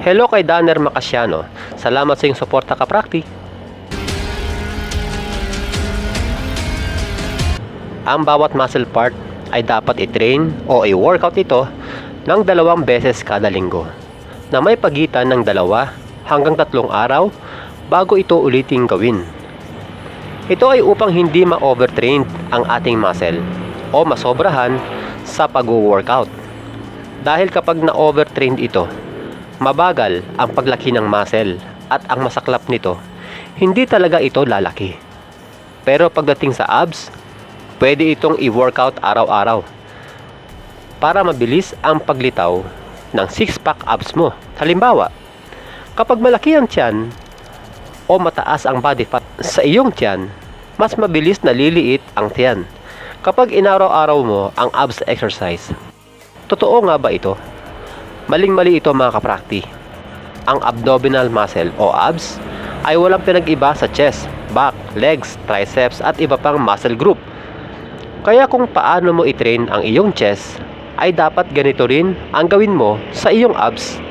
Hello kay Danner Macasiano. Salamat sa iyong suporta kaprakti. Ang bawat muscle part ay dapat i-train o i-workout ito ng 2 beses kada linggo na may pagitan ng 2 hanggang 3 araw bago ito uliting gawin. Ito ay upang hindi ma-overtrain ang ating muscle o masobrahan sa pag-workout. Dahil kapag na-overtrained ito, mabagal ang paglaki ng muscle at ang masaklap nito, hindi talaga ito lalaki. Pero pagdating sa abs, pwede itong i-workout araw-araw para mabilis ang paglitaw ng 6-pack abs mo. Halimbawa, kapag malaki ang tiyan o mataas ang body fat sa iyong tiyan, mas mabilis naliliit ang tiyan kapag inaraw-araw mo ang abs exercise. Totoo nga ba ito? Maling-mali ito mga kaprakti. Ang abdominal muscle o abs ay walang pinag-iba sa chest, back, legs, triceps at iba pang muscle group. Kaya kung paano mo i-train ang iyong chest, ay dapat ganito rin ang gawin mo sa iyong abs.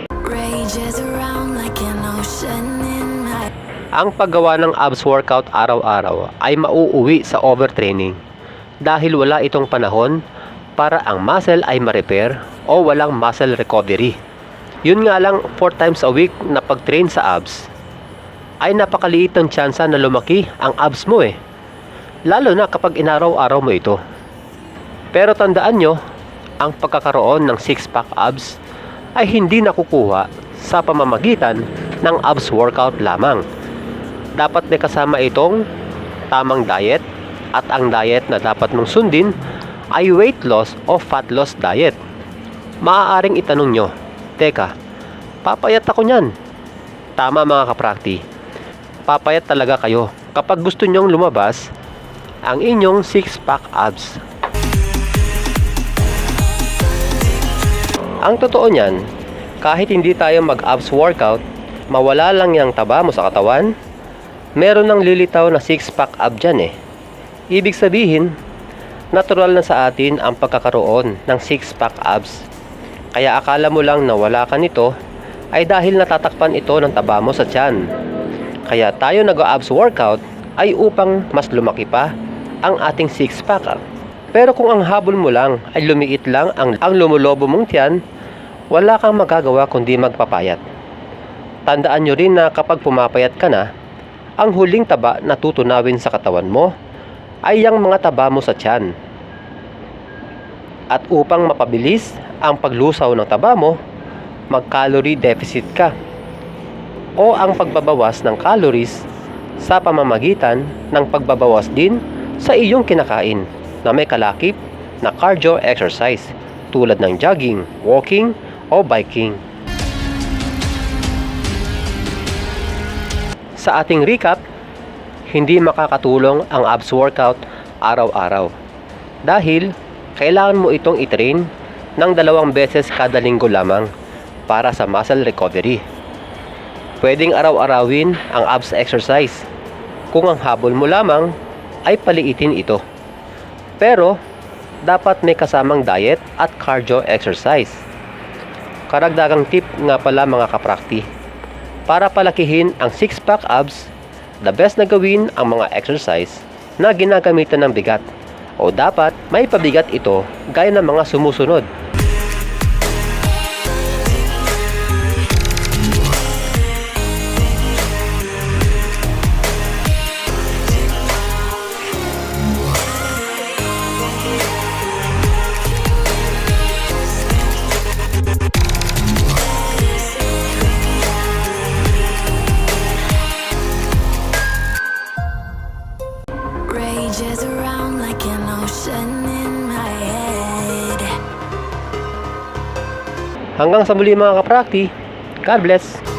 Ang paggawa ng abs workout araw-araw ay mauuwi sa overtraining dahil wala itong panahon para ang muscle ay ma-repair o walang muscle recovery. Yun nga lang, 4 times a week na pag-train sa abs ay napakaliit ng tsansa na lumaki ang abs mo lalo na kapag inaraw-araw mo ito. Pero tandaan nyo, ang pagkakaroon ng 6-pack abs ay hindi nakukuha sa pamamagitan ng abs workout lamang. Dapat may kasama itong tamang diet, at ang diet na dapat mong sundin ay weight loss o fat loss diet. Maaaring itanong nyo, teka, papayat ako nyan. Tama mga kaprakti, papayat talaga kayo kapag gusto nyong lumabas ang inyong 6-pack abs. Ang totoo nyan, kahit hindi tayo mag-abs workout, mawala lang yung taba mo sa katawan, meron ng lilitaw na 6-pack ab dyan Ibig sabihin, natural na sa atin ang pagkakaroon ng 6-pack abs. Kaya akala mo lang na wala ka nito ay dahil natatakpan ito ng taba mo sa tiyan. Kaya tayo nag-abs workout ay upang mas lumaki pa ang ating 6-pack. Pero kung ang habol mo lang ay lumiit lang ang lumulobo mong tiyan, wala kang magagawa kundi magpapayat. Tandaan nyo rin na kapag pumapayat ka na, ang huling taba na tutunawin sa katawan mo ay ang mga taba mo sa tiyan. At upang mapabilis ang paglusaw ng taba mo, mag-calorie deficit ka o ang pagbabawas ng calories sa pamamagitan ng pagbabawas din sa iyong kinakain na may kalakip na cardio exercise tulad ng jogging, walking o biking. Sa ating recap, hindi makakatulong ang abs workout araw-araw dahil kailangan mo itong i-train ng 2 beses kada linggo lamang para sa muscle recovery. Pwedeng araw-arawin ang abs exercise kung ang habol mo lamang ay paliitin ito. Pero dapat may kasamang diet at cardio exercise. Karagdagang tip nga pala mga kaprakti, para palakihin ang 6-pack abs, the best na gawin ang mga exercise na ginagamitan ng bigat o dapat may pabigat ito gaya ng mga sumusunod. Rages around like an ocean in my head. Hanggang sa muli mga kaprakti, God bless!